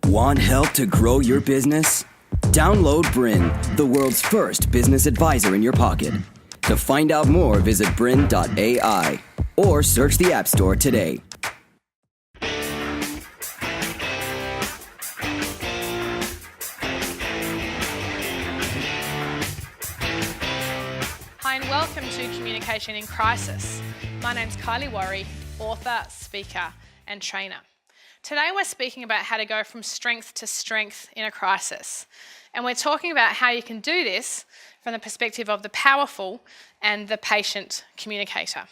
Want help to grow your business? Download BRiN, the world's first business advisor in your pocket. To find out more, visit BRiN.ai or search the App Store today. Hi and welcome to Communication in Crisis. My name's Kylie Warry, author, speaker and trainer. Today we're speaking about how to go from strength to strength in a crisis. And we're talking about how you can do this from the perspective of the powerful and the patient communicator.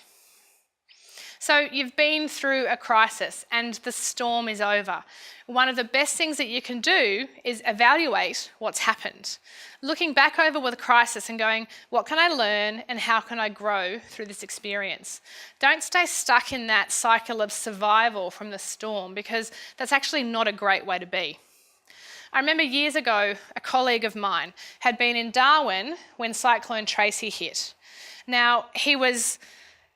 So you've been through a crisis and the storm is over. One of the best things that you can do is evaluate what's happened. Looking back over with a crisis and going, what can I learn and how can I grow through this experience? Don't stay stuck in that cycle of survival from the storm, because that's actually not a great way to be. I remember years ago, a colleague of mine had been in Darwin when Cyclone Tracy hit. Now, he was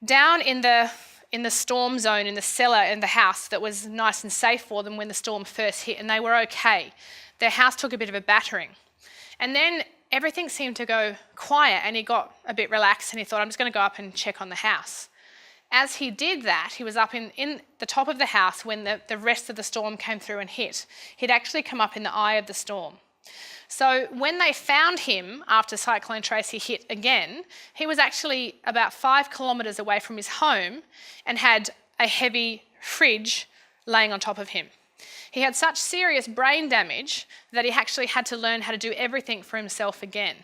down in the storm zone, in the cellar in the house that was nice and safe for them when the storm first hit, and they were okay. Their house took a bit of a battering. And then everything seemed to go quiet and he got a bit relaxed and he thought, I'm just going to go up and check on the house. As he did that, he was up in the top of the house when the rest of the storm came through and hit. He'd actually come up in the eye of the storm. So when they found him after Cyclone Tracy hit again, he was actually about 5 kilometres away from his home and had a heavy fridge laying on top of him. He had such serious brain damage that he actually had to learn how to do everything for himself again.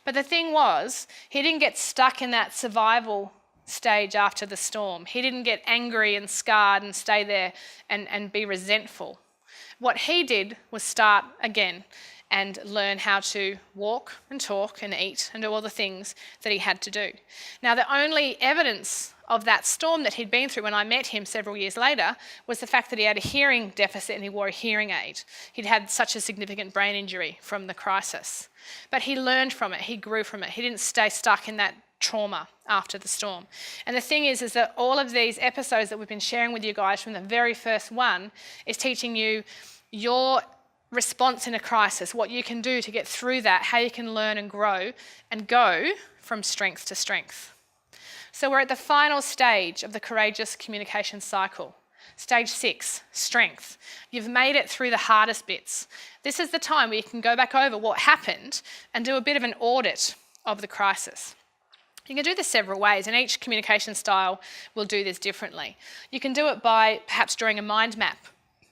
But the thing was, he didn't get stuck in that survival stage after the storm. He didn't get angry and scarred and stay there and be resentful. What he did was start again and learn how to walk and talk and eat and do all the things that he had to do. Now, the only evidence of that storm that he'd been through when I met him several years later was the fact that he had a hearing deficit and he wore a hearing aid. He'd had such a significant brain injury from the crisis. But he learned from it, he grew from it. He didn't stay stuck in that trauma after the storm. And the thing is that all of these episodes that we've been sharing with you guys from the very first one is teaching you your response in a crisis, what you can do to get through that, how you can learn and grow and go from strength to strength. So we're at the final stage of the courageous communication cycle. Stage 6, strength. You've made it through the hardest bits. This is the time where you can go back over what happened and do a bit of an audit of the crisis. You can do this several ways, and each communication style will do this differently. You can do it by perhaps drawing a mind map,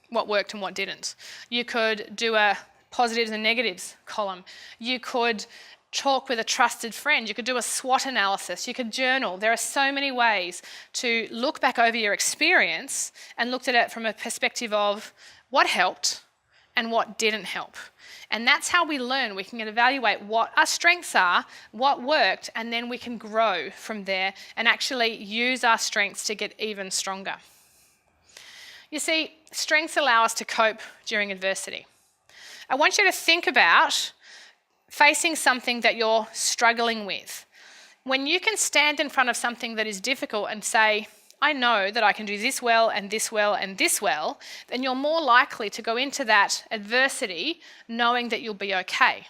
what worked and what didn't. You could do a positives and negatives column. You could talk with a trusted friend. You could do a SWOT analysis. You could journal. There are so many ways to look back over your experience and look at it from a perspective of what helped and what didn't help. And that's how we learn. We can evaluate what our strengths are, what worked, and then we can grow from there and actually use our strengths to get even stronger. You see, strengths allow us to cope during adversity. I want you to think about facing something that you're struggling with. When you can stand in front of something that is difficult and say, I know that I can do this well and this well and this well, then you're more likely to go into that adversity knowing that you'll be okay.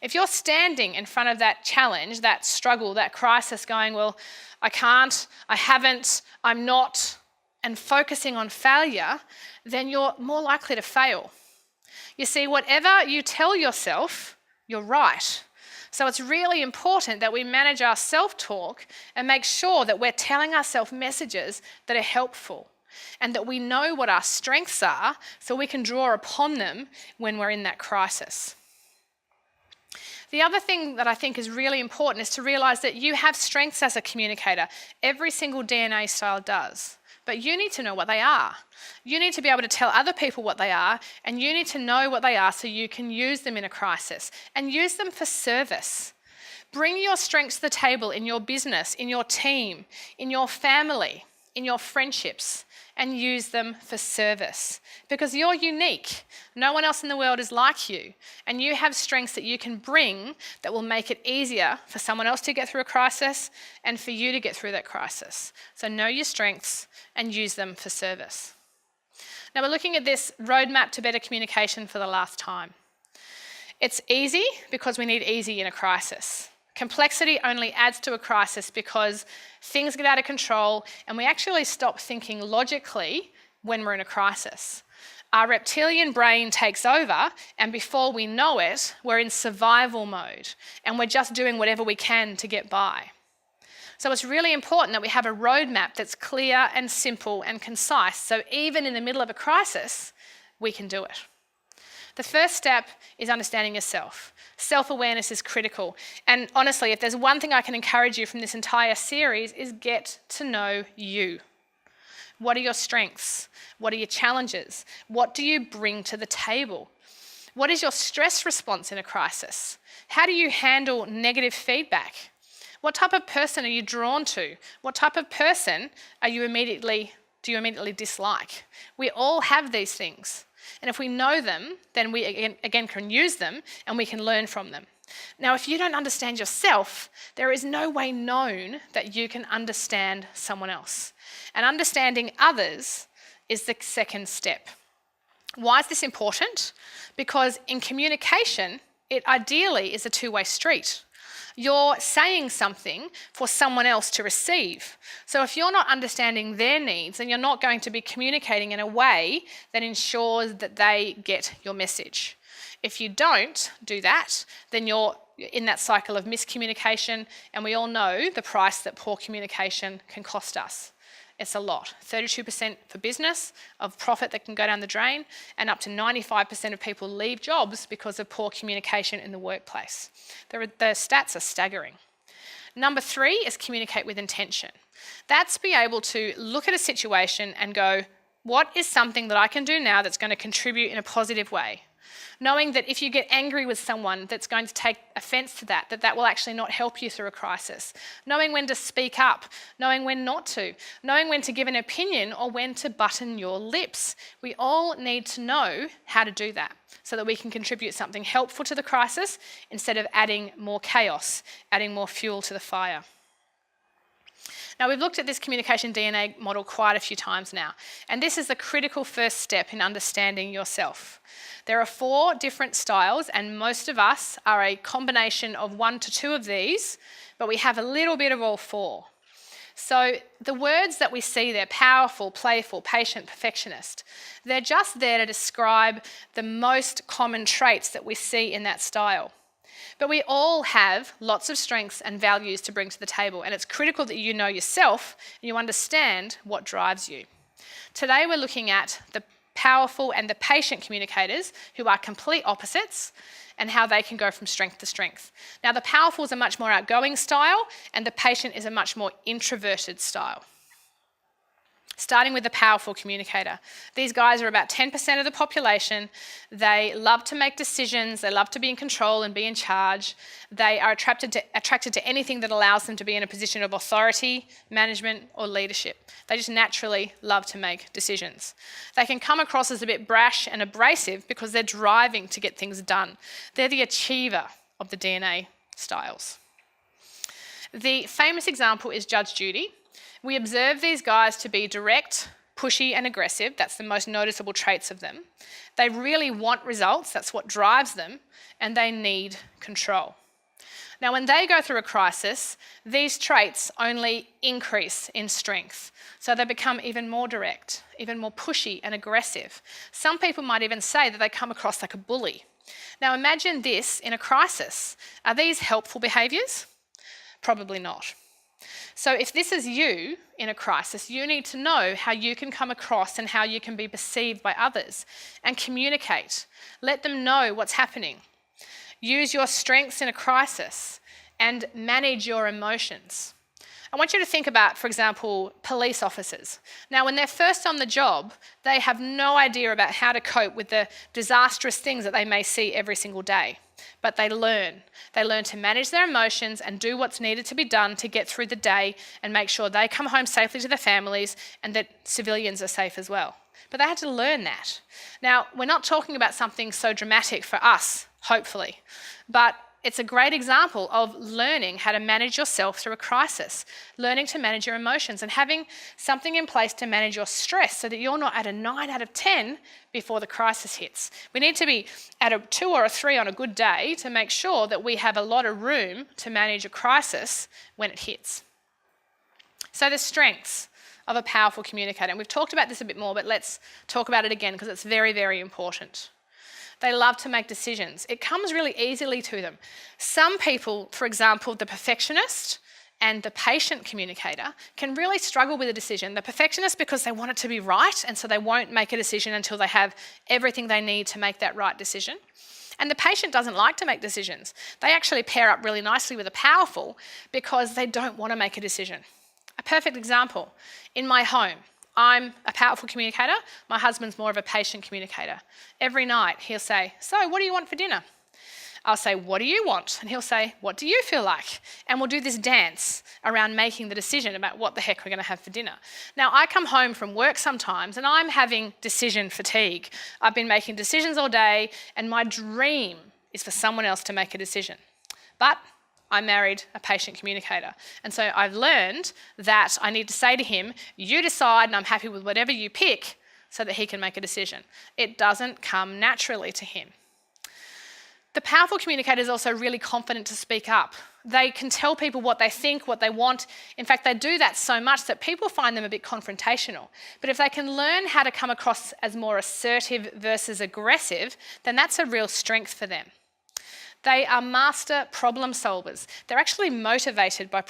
If you're standing in front of that challenge, that struggle, that crisis going, well, I can't, I haven't, I'm not, and focusing on failure, then you're more likely to fail. You see, whatever you tell yourself, you're right. So it's really important that we manage our self-talk and make sure that we're telling ourselves messages that are helpful and that we know what our strengths are so we can draw upon them when we're in that crisis. The other thing that I think is really important is to realise that you have strengths as a communicator. Every single DNA style does. But you need to know what they are. You need to be able to tell other people what they are, and you need to know what they are so you can use them in a crisis and use them for service. Bring your strengths to the table in your business, in your team, in your family, in your friendships, and use them for service. Because you're unique. No one else in the world is like you. And you have strengths that you can bring that will make it easier for someone else to get through a crisis and for you to get through that crisis. So know your strengths and use them for service. Now we're looking at this roadmap to better communication for the last time. It's easy because we need easy in a crisis. Complexity only adds to a crisis because things get out of control and we actually stop thinking logically when we're in a crisis. Our reptilian brain takes over, and before we know it, we're in survival mode and we're just doing whatever we can to get by. So it's really important that we have a roadmap that's clear and simple and concise, so even in the middle of a crisis, we can do it. The first step is understanding yourself. Self-awareness is critical. And honestly, if there's one thing I can encourage you from this entire series is get to know you. What are your strengths? What are your challenges? What do you bring to the table? What is your stress response in a crisis? How do you handle negative feedback? What type of person are you drawn to? What type of person do you immediately dislike? We all have these things. And if we know them, then we again can use them and we can learn from them. Now, if you don't understand yourself, there is no way known that you can understand someone else. And understanding others is the second step. Why is this important? Because in communication, it ideally is a two-way street. You're saying something for someone else to receive. So if you're not understanding their needs, then you're not going to be communicating in a way that ensures that they get your message. If you don't do that, then you're in that cycle of miscommunication, and we all know the price that poor communication can cost us. It's a lot. 32% for business of profit that can go down the drain, and up to 95% of people leave jobs because of poor communication in the workplace. The stats are staggering. Number 3 is communicate with intention. That's be able to look at a situation and go, what is something that I can do now that's going to contribute in a positive way? Knowing that if you get angry with someone that's going to take offence to that will actually not help you through a crisis. Knowing when to speak up, knowing when not to, knowing when to give an opinion or when to button your lips. We all need to know how to do that so that we can contribute something helpful to the crisis instead of adding more chaos, adding more fuel to the fire. Now, we've looked at this communication DNA model quite a few times now, and this is the critical first step in understanding yourself. There are 4 different styles, and most of us are a combination of 1 to 2 of these, but we have a little bit of all 4. So the words that we see there, powerful, playful, patient, perfectionist, they're just there to describe the most common traits that we see in that style. But we all have lots of strengths and values to bring to the table, and it's critical that you know yourself and you understand what drives you. Today we're looking at the powerful and the patient communicators, who are complete opposites, and how they can go from strength to strength. Now, the powerful is a much more outgoing style, and the patient is a much more introverted style. Starting with the powerful communicator. These guys are about 10% of the population. They love to make decisions. They love to be in control and be in charge. They are attracted to anything that allows them to be in a position of authority, management, or leadership. They just naturally love to make decisions. They can come across as a bit brash and abrasive because they're driving to get things done. They're the achiever of the DNA styles. The famous example is Judge Judy. We observe these guys to be direct, pushy, and aggressive. That's the most noticeable traits of them. They really want results. That's what drives them. And they need control. Now, when they go through a crisis, these traits only increase in strength. So they become even more direct, even more pushy and aggressive. Some people might even say that they come across like a bully. Now, imagine this in a crisis. Are these helpful behaviours? Probably not. So if this is you in a crisis, you need to know how you can come across and how you can be perceived by others, and communicate. Let them know what's happening. Use your strengths in a crisis and manage your emotions. I want you to think about, for example, police officers. Now, when they're first on the job, they have no idea about how to cope with the disastrous things that they may see every single day. But they learn. They learn to manage their emotions and do what's needed to be done to get through the day and make sure they come home safely to their families and that civilians are safe as well. But they had to learn that. Now, we're not talking about something so dramatic for us, hopefully, but it's a great example of learning how to manage yourself through a crisis, learning to manage your emotions and having something in place to manage your stress so that you're not at a 9 out of 10 before the crisis hits. We need to be at a 2 or a 3 on a good day to make sure that we have a lot of room to manage a crisis when it hits. So the strengths of a powerful communicator. And we've talked about this a bit more, but let's talk about it again because it's very, very important. They love to make decisions. It comes really easily to them. Some people, for example, the perfectionist and the patient communicator can really struggle with a decision. The perfectionist because they want it to be right, and so they won't make a decision until they have everything they need to make that right decision. And the patient doesn't like to make decisions. They actually pair up really nicely with a powerful because they don't want to make a decision. A perfect example, in my home, I'm a powerful communicator. My husband's more of a patient communicator. Every night he'll say, "So what do you want for dinner?" I'll say, "What do you want?" And he'll say, "What do you feel like?" And we'll do this dance around making the decision about what the heck we're going to have for dinner. Now, I come home from work sometimes and I'm having decision fatigue. I've been making decisions all day and my dream is for someone else to make a decision. But I married a patient communicator. And so I've learned that I need to say to him, "You decide and I'm happy with whatever you pick," so that he can make a decision. It doesn't come naturally to him. The powerful communicator is also really confident to speak up. They can tell people what they think, what they want. In fact, they do that so much that people find them a bit confrontational. But if they can learn how to come across as more assertive versus aggressive, then that's a real strength for them. They are master problem solvers. They're actually motivated by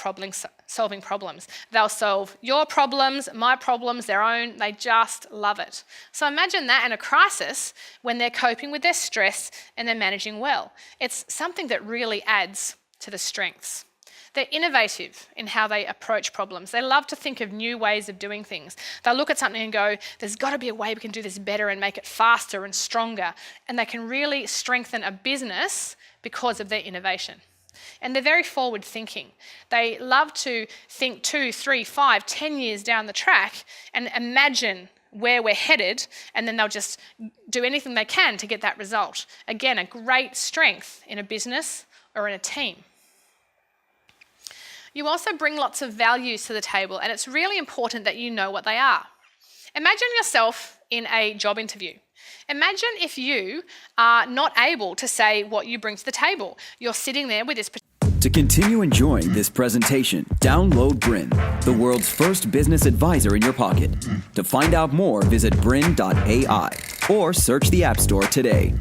solving problems. They'll solve your problems, my problems, their own. They just love it. So imagine that in a crisis when they're coping with their stress and they're managing well. It's something that really adds to the strengths. They're innovative in how they approach problems. They love to think of new ways of doing things. They'll look at something and go, "There's got to be a way we can do this better and make it faster and stronger." And they can really strengthen a business because of their innovation. And they're very forward thinking. They love to think 2, 3, 5, 10 years down the track and imagine where we're headed, and then they'll just do anything they can to get that result. Again, a great strength in a business or in a team. You also bring lots of values to the table, and it's really important that you know what they are. Imagine yourself in a job interview. Imagine if you are not able to say what you bring to the table. You're sitting there with this. To continue enjoying this presentation, download BRiN, the world's first business advisor in your pocket. To find out more, visit BRiN.ai or search the App Store today.